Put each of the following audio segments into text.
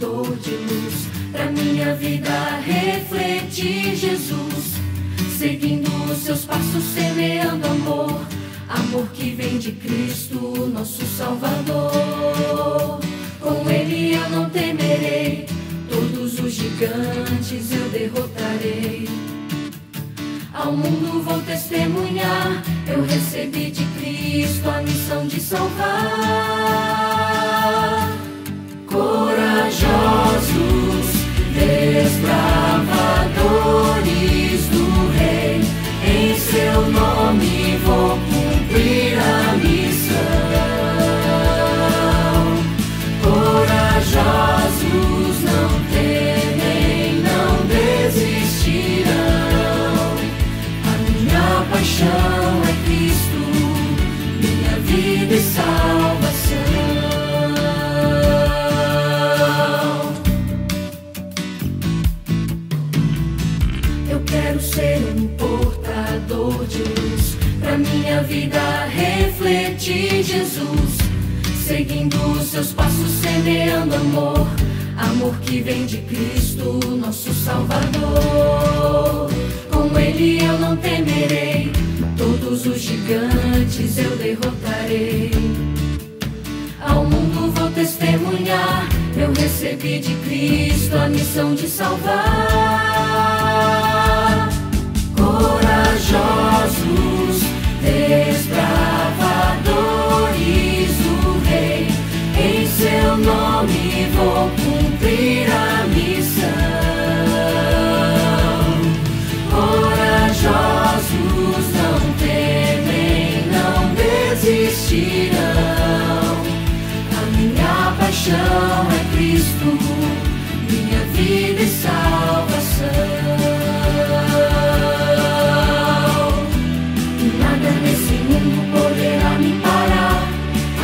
portador de luz. Pra minha vida refletir Jesus, seguindo os seus passos, semeando amor. Amor que vem de Cristo, nosso Salvador. Com Ele eu não temerei, todos os gigantes eu derrotarei. Ao mundo vou testemunhar, eu recebi de Cristo a missão de salvar. Corajosos, desbravadores do Rei, em seu nome vou cumprir a missão. Corajosos, não temem, não desistirão. A minha paixão é Cristo, minha vida e salvação. Eu quero ser um portador de luz, pra minha vida refletir Jesus, seguindo os seus passos, semeando amor. Amor que vem de Cristo, nosso Salvador. Com Ele eu não temerei, todos os gigantes eu derrotarei. Ao mundo vou testemunhar, eu recebi de Cristo a missão de salvar. Corajosos, desbravadores do Rei, em seu nome vou cumprir a missão. Corajosos, não temem, não desistirão. A minha paixão é Cristo, minha vida e salvação. Nada nesse mundo poderá me parar,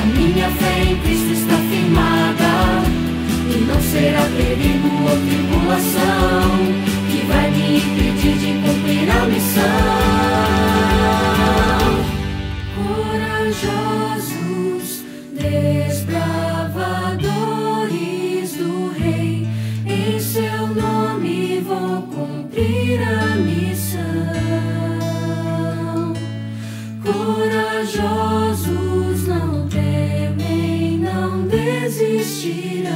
a minha fé em Cristo está firmada, e não será perigo ou tribulação que vai me impedir de cumprir a missão. Corajosos, desbravadores do Rei, em seu nome vou cumprir a missão. Corajosos, não temem, não desistirão.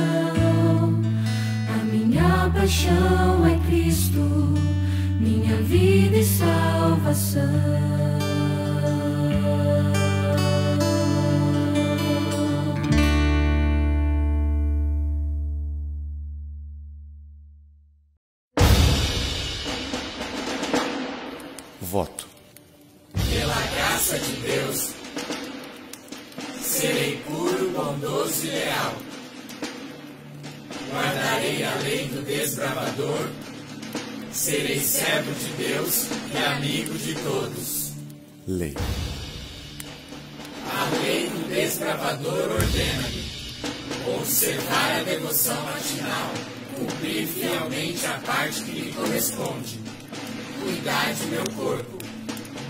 A minha paixão é Cristo, minha vida e salvação. Voto. Pela graça de Deus, serei puro, bondoso e leal. Guardarei a lei do desbravador, serei servo de Deus e amigo de todos. Lei. A lei do desbravador ordena-me observar a devoção matinal, cumprir fielmente a parte que lhe corresponde, cuidar de meu corpo,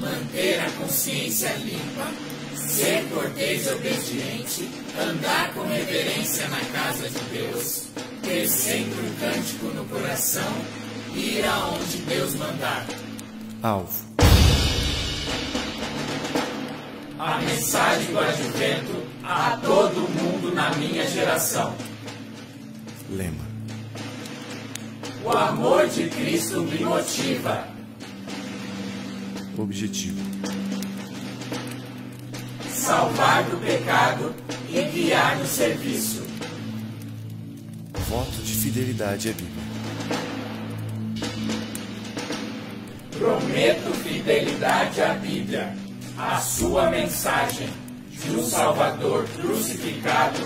manter a consciência limpa, ser cortês e obediente, andar com reverência na casa de Deus, ter sempre um cântico no coração, ir aonde Deus mandar. Alvo. A mensagem do advento a todo mundo na minha geração. Lema. O amor de Cristo me motiva. Objetivo. Salvar do pecado e guiar no serviço. Voto de fidelidade à Bíblia. Prometo fidelidade à Bíblia, a sua mensagem de um Salvador crucificado,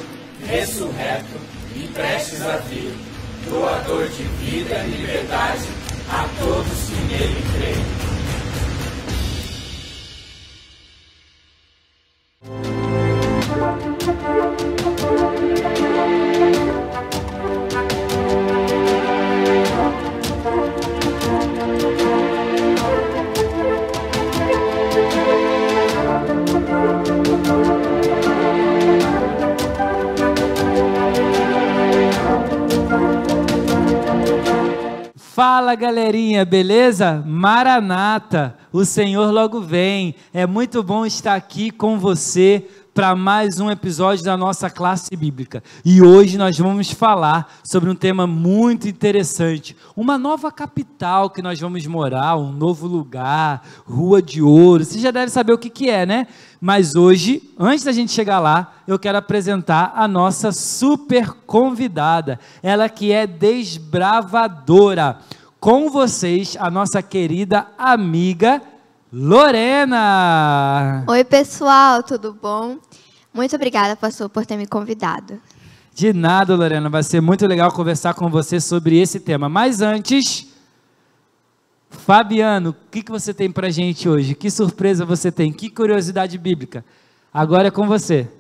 ressurreto e prestes a vir, doador de vida e liberdade a todos que nele creem. Fala, galerinha, beleza? Maranata, o Senhor logo vem. É muito bom estar aqui com você para mais um episódio da nossa classe bíblica. E hoje nós vamos falar sobre um tema muito interessante. Uma nova capital que nós vamos morar, um novo lugar, Rua de Ouro. Você já deve saber o que é, né? Mas hoje, antes da gente chegar lá, eu quero apresentar a nossa super convidada. Ela que é desbravadora. Com vocês, a nossa querida amiga Lorena. Oi, pessoal, tudo bom? Muito obrigada, pastor, por ter me convidado. De nada, Lorena, vai ser muito legal conversar com você sobre esse tema. Mas antes, Fabiano, o que você tem pra gente hoje? Que surpresa você tem? Que curiosidade bíblica? Agora é com você.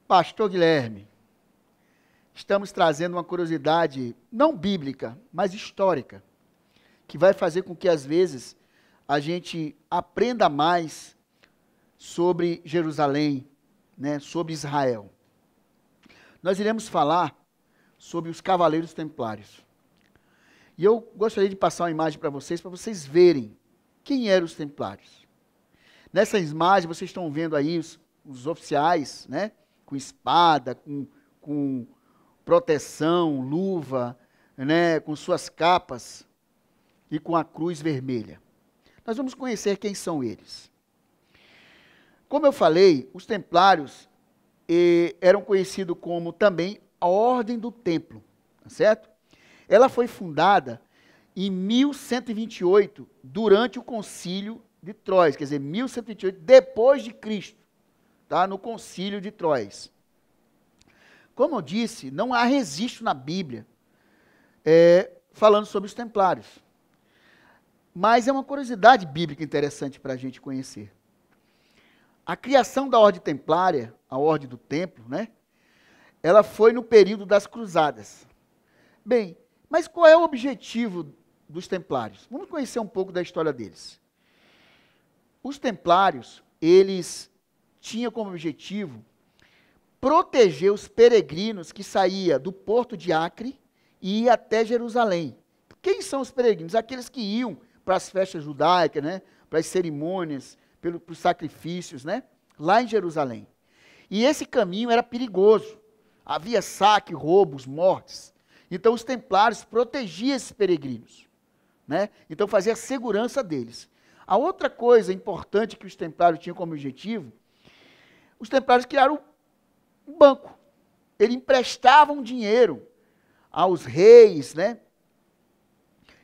Pastor Guilherme, estamos trazendo uma curiosidade não bíblica, mas histórica, que vai fazer com que às vezes a gente aprenda mais sobre Jerusalém, né, sobre Israel. Nós iremos falar sobre os Cavaleiros Templários. E eu gostaria de passar uma imagem para vocês verem quem eram os Templários. Nessa imagem vocês estão vendo aí os oficiais, né, com espada, com proteção, luva, né, com suas capas e com a cruz vermelha. Nós vamos conhecer quem são eles. Como eu falei, os templários eram conhecidos como também a Ordem do Templo, tá certo? Ela foi fundada em 1128, durante o Concílio de Troyes, quer dizer, 1128, depois de Cristo. Tá, no Concílio de Troyes. Como eu disse, não há registro na Bíblia falando sobre os templários. Mas é uma curiosidade bíblica interessante para a gente conhecer. A criação da Ordem Templária, a Ordem do Templo, né, ela foi no período das Cruzadas. Bem, mas qual é o objetivo dos templários? Vamos conhecer um pouco da história deles. Os templários, eles tinha como objetivo proteger os peregrinos que saíam do porto de Acre e ia até Jerusalém. Quem são os peregrinos? Aqueles que iam para as festas judaicas, né, para as cerimônias, para os sacrifícios, né, lá em Jerusalém. E esse caminho era perigoso. Havia saque, roubos, mortes. Então os templários protegiam esses peregrinos, né? Então fazia a segurança deles. A outra coisa importante que os templários tinham como objetivo, os templários criaram um banco. Eles emprestavam dinheiro aos reis, né,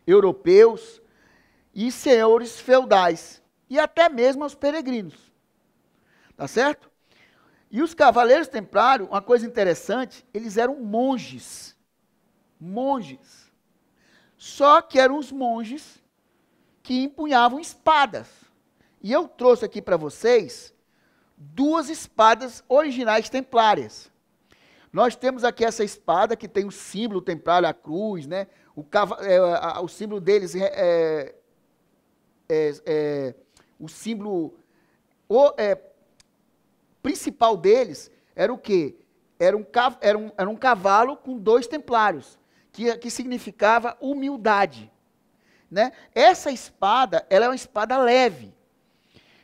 europeus e senhores feudais, e até mesmo aos peregrinos. Tá certo? E os cavaleiros templários, uma coisa interessante, eles eram monges. Monges. Só que eram os monges que empunhavam espadas. E eu trouxe aqui para vocês duas espadas originais templárias. Nós temos aqui essa espada que tem o símbolo templário, a cruz, né? O símbolo deles o símbolo principal deles era o quê? Era um cavalo com dois templários, que significava humildade, né? Essa espada, ela é uma espada leve,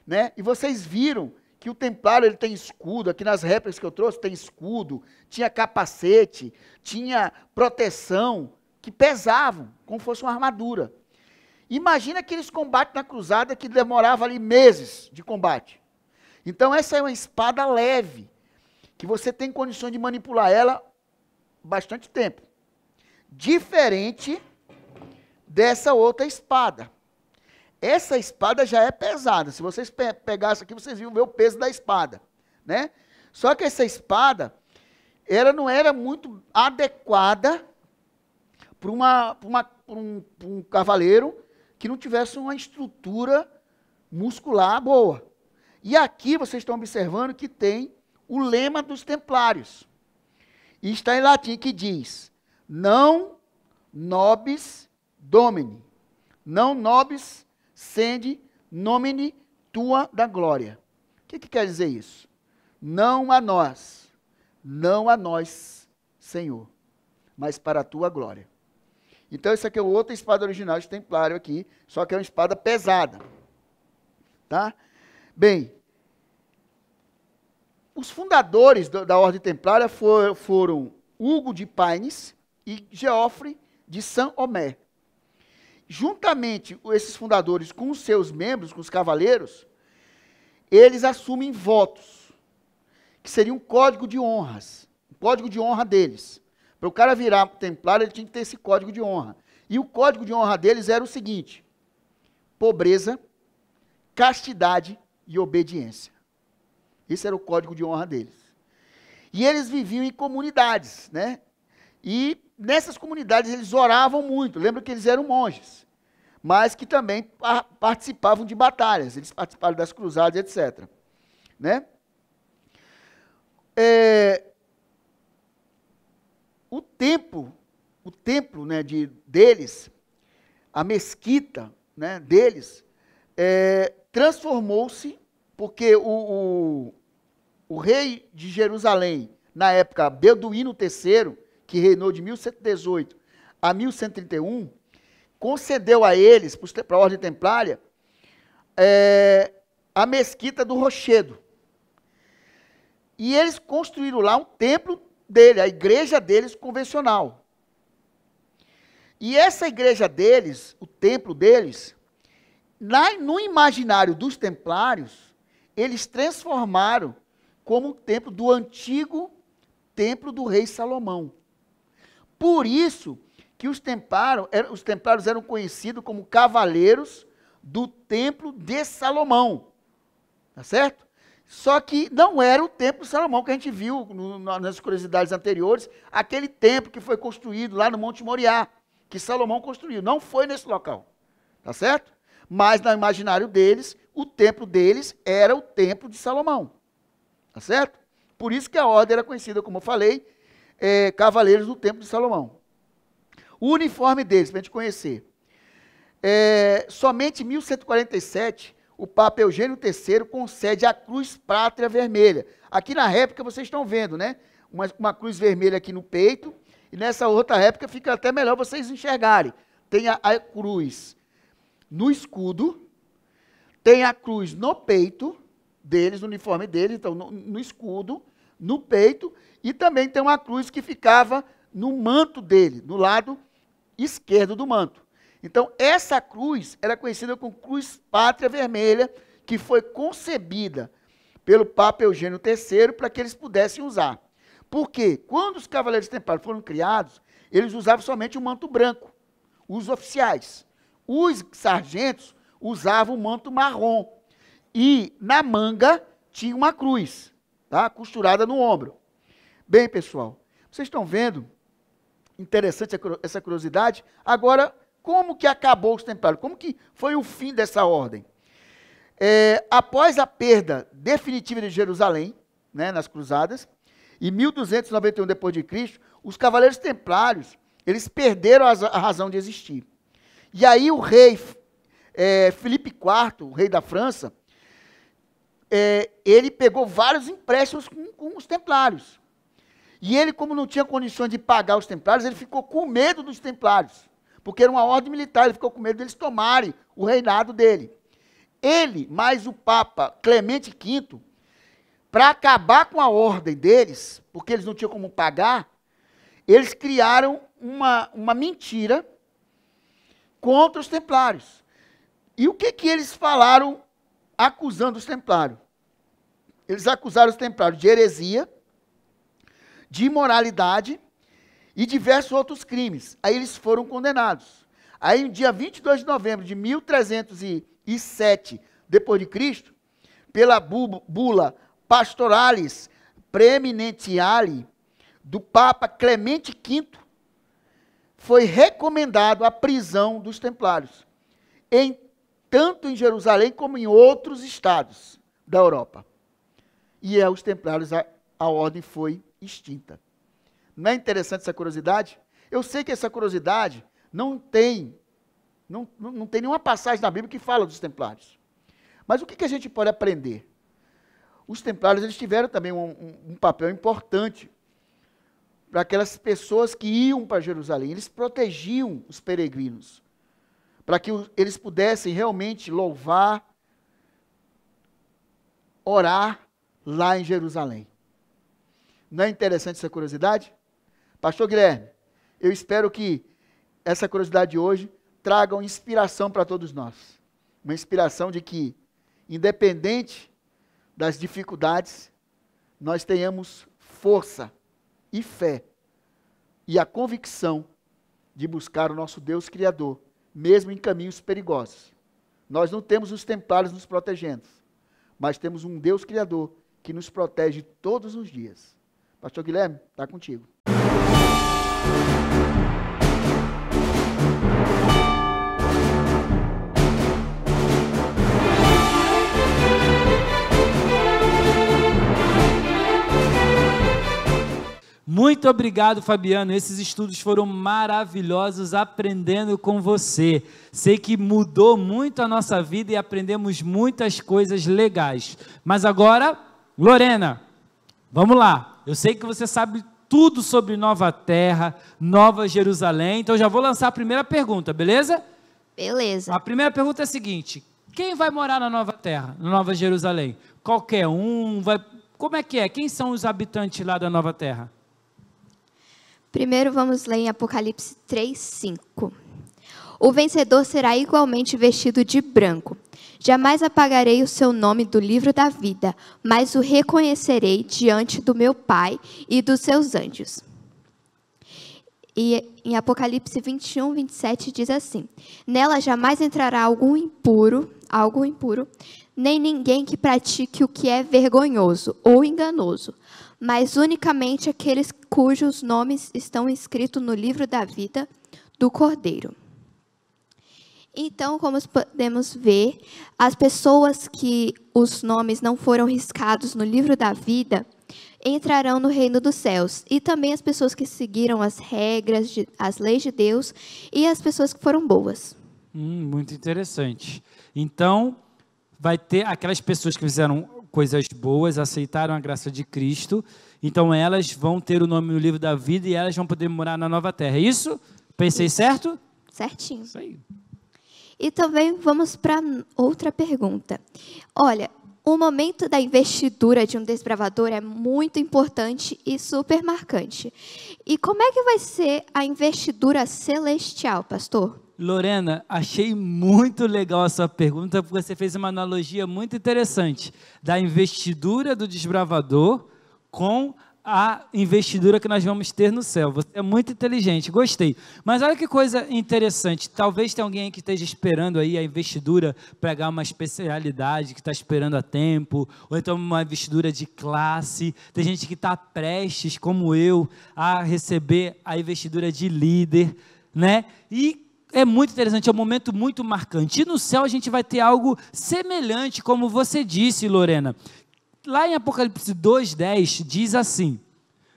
né? E vocês viram que o templário ele tem escudo, aqui nas réplicas que eu trouxe tem escudo, tinha capacete, tinha proteção, que pesavam, como fosse uma armadura. Imagina aqueles combates na cruzada que demorava ali meses de combate. Então essa é uma espada leve, que você tem condições de manipular ela bastante tempo. Diferente dessa outra espada. Essa espada já é pesada. Se vocês pegassem aqui, vocês iam ver o peso da espada, né? Só que essa espada, ela não era muito adequada para um cavaleiro que não tivesse uma estrutura muscular boa. E aqui vocês estão observando que tem o lema dos templários. E está em latim que diz, non nobis domini. não nobis sende nomine tua da glória. O que quer dizer isso? Não a nós, Senhor, mas para a tua glória. Então, isso aqui é outra espada original de templário aqui, só que é uma espada pesada. Tá? Bem, os fundadores da Ordem Templária foram Hugo de Paynes e Geoffrey de Saint-Omer. Juntamente, esses fundadores com os seus membros, com os cavaleiros, eles assumem votos, que seria um código de honras, o código de honra deles. Para o cara virar templário, ele tinha que ter esse código de honra. E o código de honra deles era o seguinte: pobreza, castidade e obediência. Esse era o código de honra deles. E eles viviam em comunidades, né? E nessas comunidades eles oravam muito. Lembra que eles eram monges, mas que também participavam de batalhas. Eles participaram das cruzadas, etc. Né? O templo, né, deles, a mesquita, né, deles, transformou-se, porque o rei de Jerusalém, na época, Balduíno III, que reinou de 1118 a 1131, concedeu a eles, para a Ordem Templária, a mesquita do Rochedo. E eles construíram lá um templo dele, a igreja deles convencional. E essa igreja deles, o templo deles, no imaginário dos templários, eles transformaram como o templo do antigo templo do rei Salomão. Por isso que os templários eram conhecidos como cavaleiros do templo de Salomão. Tá certo? Só que não era o templo de Salomão que a gente viu nas curiosidades anteriores, aquele templo que foi construído lá no Monte Moriá, que Salomão construiu. Não foi nesse local. Tá certo? Mas no imaginário deles, o templo deles era o templo de Salomão. Tá certo? Por isso que a ordem era conhecida, como eu falei, Cavaleiros do Templo de Salomão. O uniforme deles, para a gente conhecer. Somente em 1147, o Papa Eugênio III concede a cruz pátria vermelha. Aqui na réplica vocês estão vendo, né? Uma cruz vermelha aqui no peito, e nessa outra réplica fica até melhor vocês enxergarem. Tem a cruz no escudo, tem a cruz no peito deles, no uniforme deles, então no escudo, no peito, e também tem uma cruz que ficava no manto dele, no lado esquerdo do manto. Então, essa cruz era conhecida como Cruz Pátria Vermelha, que foi concebida pelo Papa Eugênio III para que eles pudessem usar. Porque quando os Cavaleiros Templários foram criados, eles usavam somente o manto branco, os oficiais. Os sargentos usavam o manto marrom. E na manga tinha uma cruz, tá? Costurada no ombro. Bem, pessoal, vocês estão vendo? Interessante essa curiosidade. Agora, como que acabou os templários? Como que foi o fim dessa ordem? Após a perda definitiva de Jerusalém, né, nas cruzadas, em 1291 d.C., os cavaleiros templários, eles perderam a razão de existir. E aí o rei Filipe IV, o rei da França, ele pegou vários empréstimos com os templários. E ele, como não tinha condições de pagar os templários, ele ficou com medo dos templários, porque era uma ordem militar, ele ficou com medo deles tomarem o reinado dele. Ele, mais o Papa Clemente V, para acabar com a ordem deles, porque eles não tinham como pagar, eles criaram uma mentira contra os templários. E o que eles falaram acusando os templários? Eles acusaram os templários de heresia, de imoralidade e diversos outros crimes. Aí eles foram condenados. Aí, no dia 22 de novembro de 1307 d.C., pela bula Pastoralis Preeminentiali do Papa Clemente V, foi recomendado a prisão dos templários, tanto em Jerusalém como em outros estados da Europa. E os templários, a ordem foi extinta. Não é interessante essa curiosidade? Eu sei que essa curiosidade não tem Não tem nenhuma passagem na Bíblia que fala dos templários. Mas o que a gente pode aprender? Os templários eles tiveram também um papel importante para aquelas pessoas que iam para Jerusalém. Eles protegiam os peregrinos, para que eles pudessem realmente louvar, orar lá em Jerusalém. Não é interessante essa curiosidade? Pastor Guilherme, eu espero que essa curiosidade de hoje traga uma inspiração para todos nós. Uma inspiração de que, independente das dificuldades, nós tenhamos força e fé e a convicção de buscar o nosso Deus Criador, mesmo em caminhos perigosos. Nós não temos os templários nos protegendo, mas temos um Deus Criador que nos protege todos os dias. Pastor Guilherme, está contigo. Muito obrigado, Fabiano. Esses estudos foram maravilhosos, aprendendo com você. Sei que mudou muito a nossa vida e aprendemos muitas coisas legais. Mas agora, Lorena, vamos lá. Eu sei que você sabe tudo sobre Nova Terra, Nova Jerusalém, então já vou lançar a primeira pergunta, beleza? Beleza. A primeira pergunta é a seguinte: quem vai morar na Nova Terra, na Nova Jerusalém? Qualquer um? Como é que é? Quem são os habitantes lá da Nova Terra? Primeiro vamos ler em Apocalipse 3:5. O vencedor será igualmente vestido de branco. Jamais apagarei o seu nome do livro da vida, mas o reconhecerei diante do meu Pai e dos seus anjos. E em Apocalipse 21:27 diz assim: nela jamais entrará algo impuro, nem ninguém que pratique o que é vergonhoso ou enganoso, mas unicamente aqueles cujos nomes estão escritos no livro da vida do Cordeiro. Então, como podemos ver, as pessoas que os nomes não foram riscados no livro da vida entrarão no reino dos céus. E também as pessoas que seguiram as regras, as leis de Deus e as pessoas que foram boas. Muito interessante. Então, vai ter aquelas pessoas que fizeram coisas boas, aceitaram a graça de Cristo, então elas vão ter o nome no livro da vida e elas vão poder morar na Nova Terra. É isso? Pensei certo? Certinho. Isso aí. E também vamos para outra pergunta. Olha, o momento da investidura de um desbravador é muito importante e super marcante. E como é que vai ser a investidura celestial, pastor? Lorena, achei muito legal a sua pergunta, porque você fez uma analogia muito interessante da investidura do desbravador com a investidura que nós vamos ter no céu. Você é muito inteligente, gostei. Mas olha que coisa interessante, talvez tenha alguém que esteja esperando aí a investidura para ganhar uma especialidade, que está esperando há tempo, ou então uma investidura de classe. Tem gente que está prestes, como eu, a receber a investidura de líder, né? E é muito interessante, é um momento muito marcante. E no céu a gente vai ter algo semelhante, como você disse, Lorena. Lá em Apocalipse 2:10 diz assim: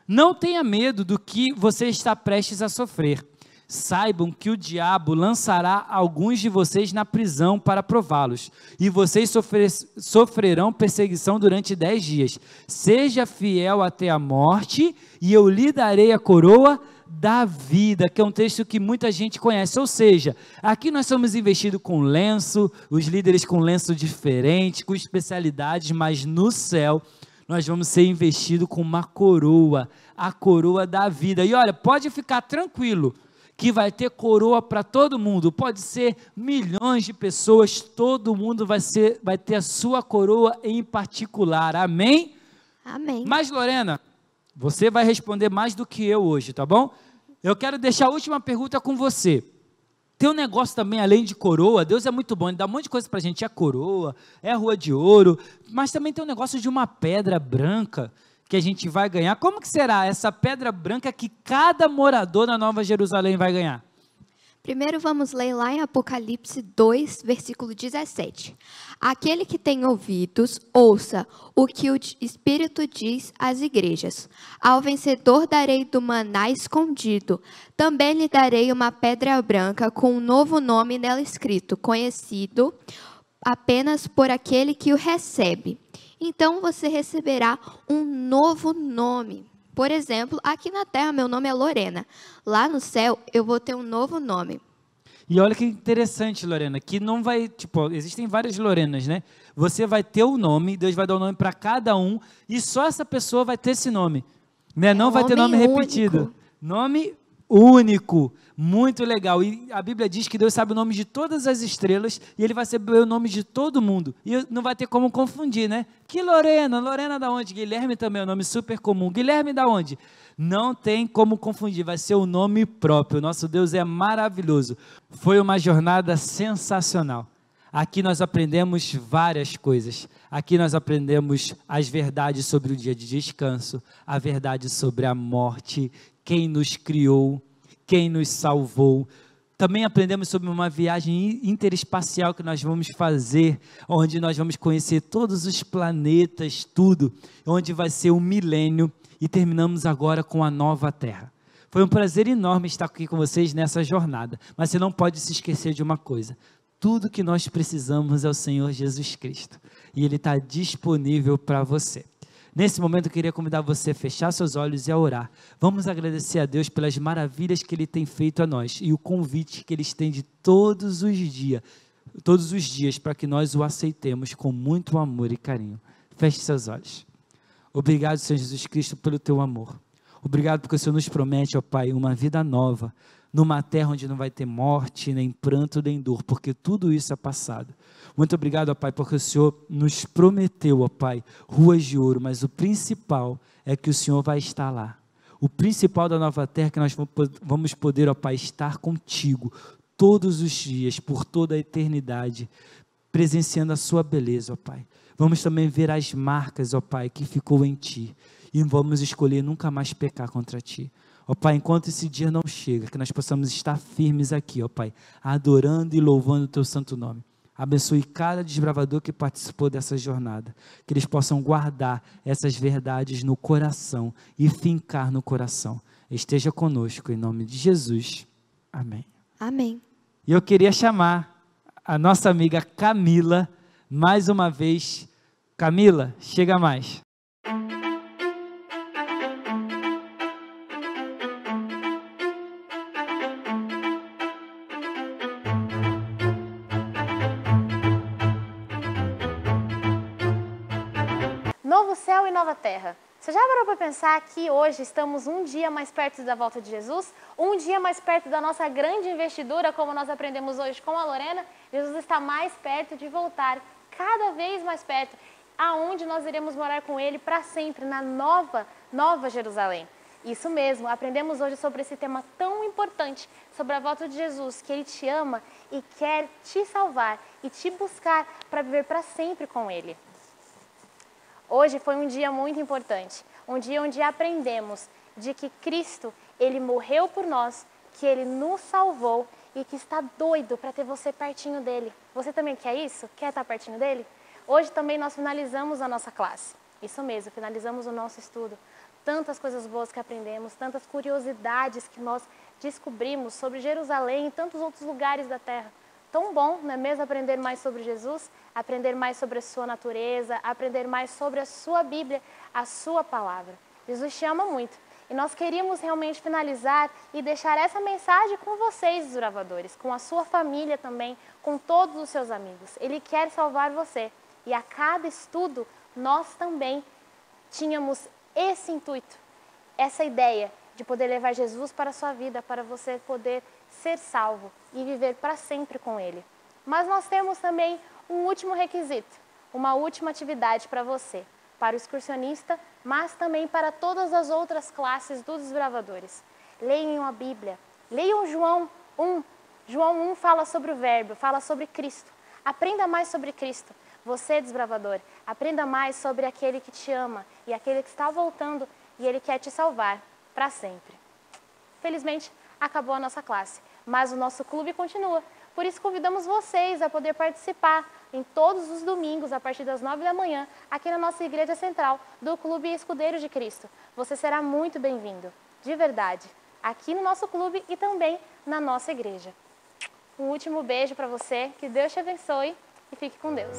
não tenha medo do que você está prestes a sofrer. Saibam que o diabo lançará alguns de vocês na prisão para prová-los, e vocês sofrerão perseguição durante 10 dias. Seja fiel até a morte, e eu lhe darei a coroa da vida, que é um texto que muita gente conhece. Ou seja, aqui nós somos investidos com lenço, os líderes com lenço diferente, com especialidades, mas no céu nós vamos ser investidos com uma coroa, a coroa da vida. E olha, pode ficar tranquilo, que vai ter coroa para todo mundo, pode ser milhões de pessoas, todo mundo vai ter a sua coroa em particular, amém? Amém. Mas Lorena, você vai responder mais do que eu hoje, tá bom? Eu quero deixar a última pergunta com você. Tem um negócio também, além de coroa, Deus é muito bom, Ele dá um monte de coisa para a gente, é coroa, é a rua de ouro, mas também tem um negócio de uma pedra branca que a gente vai ganhar. Como que será essa pedra branca que cada morador da Nova Jerusalém vai ganhar? Primeiro vamos ler lá em Apocalipse 2, versículo 17. Aquele que tem ouvidos, ouça o que o Espírito diz às igrejas. Ao vencedor darei do maná escondido. Também lhe darei uma pedra branca com um novo nome nela escrito, conhecido apenas por aquele que o recebe. Então você receberá um novo nome. Por exemplo, aqui na terra meu nome é Lorena. Lá no céu eu vou ter um novo nome. E olha que interessante, Lorena, que não vai, existem várias Lorenas, né? Você vai ter o nome, Deus vai dar o nome para cada um, e só essa pessoa vai ter esse nome, né? Não vai ter nome repetido. Nome único, muito legal. E a Bíblia diz que Deus sabe o nome de todas as estrelas e Ele vai saber o nome de todo mundo. E não vai ter como confundir, né? Que Lorena? Lorena da onde? Guilherme também é um nome super comum. Guilherme da onde? Não tem como confundir, vai ser o nome próprio. Nosso Deus é maravilhoso. Foi uma jornada sensacional. Aqui nós aprendemos várias coisas. Aqui nós aprendemos as verdades sobre o dia de descanso, a verdade sobre a morte, quem nos criou, quem nos salvou. Também aprendemos sobre uma viagem interespacial que nós vamos fazer, onde nós vamos conhecer todos os planetas, tudo, onde vai ser um milênio, e terminamos agora com a nova Terra. Foi um prazer enorme estar aqui com vocês nessa jornada, mas você não pode se esquecer de uma coisa: tudo que nós precisamos é o Senhor Jesus Cristo, e Ele está disponível para você. Nesse momento eu queria convidar você a fechar seus olhos e a orar. Vamos agradecer a Deus pelas maravilhas que Ele tem feito a nós e o convite que Ele estende todos os dias para que nós o aceitemos com muito amor e carinho. Feche seus olhos. Obrigado, Senhor Jesus Cristo, pelo teu amor. Obrigado porque o Senhor nos promete, ó Pai, uma vida nova, numa terra onde não vai ter morte, nem pranto, nem dor, porque tudo isso é passado. Muito obrigado, ó Pai, porque o Senhor nos prometeu, ó Pai, ruas de ouro, mas o principal é que o Senhor vai estar lá. O principal da nova terra é que nós vamos poder, ó Pai, estar contigo todos os dias, por toda a eternidade, presenciando a sua beleza, ó Pai. Vamos também ver as marcas, ó Pai, que ficou em Ti, e vamos escolher nunca mais pecar contra Ti. Ó Pai, enquanto esse dia não chega, que nós possamos estar firmes aqui, ó Pai, adorando e louvando o Teu santo nome. Abençoe cada desbravador que participou dessa jornada, que eles possam guardar essas verdades no coração e fincar no coração. Esteja conosco, em nome de Jesus. Amém. Amém. E eu queria chamar a nossa amiga Camila, mais uma vez. Camila, chega mais. Novo céu e nova terra. Você já parou para pensar que hoje estamos um dia mais perto da volta de Jesus? Um dia mais perto da nossa grande investidura, como nós aprendemos hoje com a Lorena? Jesus está mais perto de voltar, cada vez mais perto, aonde nós iremos morar com Ele para sempre, na nova Jerusalém. Isso mesmo, aprendemos hoje sobre esse tema tão importante, sobre a volta de Jesus, que Ele te ama e quer te salvar e te buscar para viver para sempre com Ele. Hoje foi um dia muito importante, um dia onde aprendemos de que Cristo, Ele morreu por nós, que Ele nos salvou e que está doido para ter você pertinho dEle. Você também quer isso? Quer estar pertinho dEle? Hoje também nós finalizamos a nossa classe, isso mesmo, finalizamos o nosso estudo. Tantas coisas boas que aprendemos, tantas curiosidades que nós descobrimos sobre Jerusalém e tantos outros lugares da terra. Tão bom, não é mesmo, aprender mais sobre Jesus, aprender mais sobre a sua natureza, aprender mais sobre a sua Bíblia, a sua palavra. Jesus te ama muito. E nós queríamos realmente finalizar e deixar essa mensagem com vocês, desbravadores, com a sua família também, com todos os seus amigos. Ele quer salvar você. E a cada estudo, nós também tínhamos esse intuito, essa ideia de poder levar Jesus para a sua vida, para você poder ser salvo e viver para sempre com Ele. Mas nós temos também um último requisito, uma última atividade para você, para o excursionista, mas também para todas as outras classes dos desbravadores. Leiam a Bíblia, leiam João 1. João 1 fala sobre o Verbo, fala sobre Cristo. Aprenda mais sobre Cristo. Você, desbravador, aprenda mais sobre aquele que te ama e aquele que está voltando e Ele quer te salvar para sempre. Felizmente, acabou a nossa classe. mas o nosso clube continua. Por isso convidamos vocês a poder participar em todos os domingos, a partir das 9 da manhã, aqui na nossa Igreja Central do Clube Escudeiro de Cristo. Você será muito bem-vindo, de verdade, aqui no nosso clube e também na nossa igreja. Um último beijo para você, que Deus te abençoe e fique com Deus.